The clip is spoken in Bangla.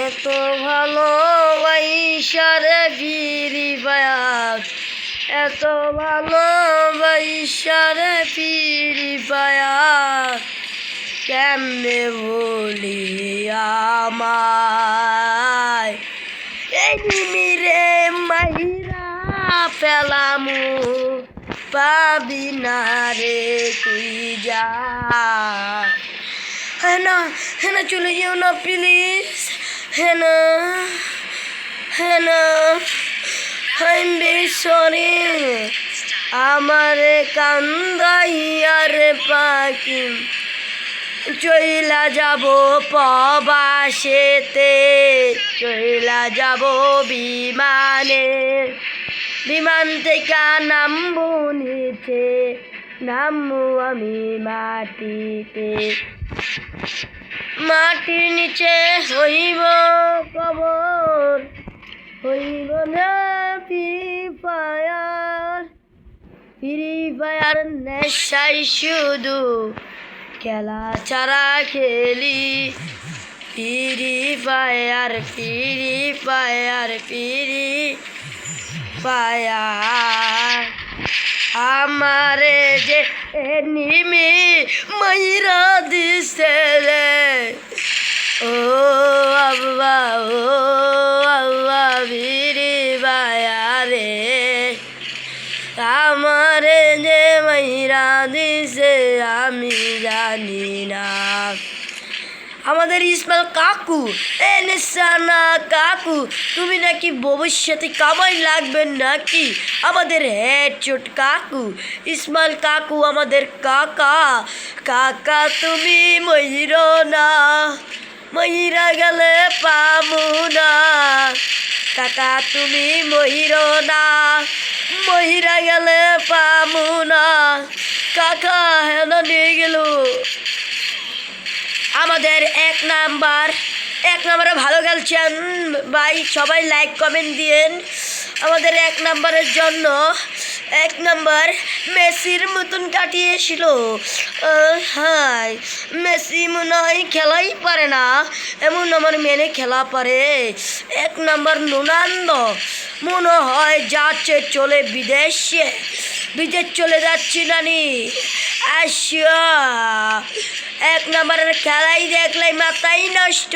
এত ভালোবাসারে ফিরি পায়াস, এত ভালোবাসারে ফিরি পায়াস, কেমনে বলি আমায় এই নিমিরে মাইরা পেলামু পাবি না রে তুই যা। হেনা হেনা চলে যেও না please, Hena Hena I am very sorry. আমারে কান্দাইয়ারে পাখি চইলা যাব প্রবাসেতে, চইলা যাব বিমানে, বিমান থেকে নামবো নিচে, নামবো আমি মাটিতে, মাটির নিচে হইব কবর, হইব না ফিরি পায়ার নেশাই শুধু খেলা ছাড়া খেলি, ফিরি পায়ার আমারে যে নিমি মাইরা দিছে রে, ও আব্বা ও আব্বা ফিরি পায়ারে, আমারে যে মাইরা দিছে আমি জানি না। আমাদের ইসমাইল কাকু, এ নিশানা কাকু, তুমি নাকি ভবিষ্যতে কামাই লাগবেন নাকি? আমাদের হেড চোট কাকু, ইসমাইল কাকু আমাদের কাকা, কাকা তুমি মহির না, মহিরা গেলে পামু না, কাকা তুমি মহির না, মহিরা গেলে পামু না, কাকা হেন নিয়ে গেল। আমাদের এক নাম্বারে ভালো খেলছেন ভাই, সবাই লাইক কমেন্ট দিয়েন আমাদের এক নাম্বারের জন্য। এক নাম্বার মেসির মতন কাটিয়েছিল, হ্যাঁ মেসি মনে হয় খেলাই পারে না, এমন আমার মেনে খেলা পারে। এক নাম্বার রোনালদো মনে হয় যাচ্ছে চলে বিদেশে, বিদেশ চলে যাচ্ছি নানি আসিয়া, এক নাম্বারের খেলাই দেখলাই মাথাই নষ্ট।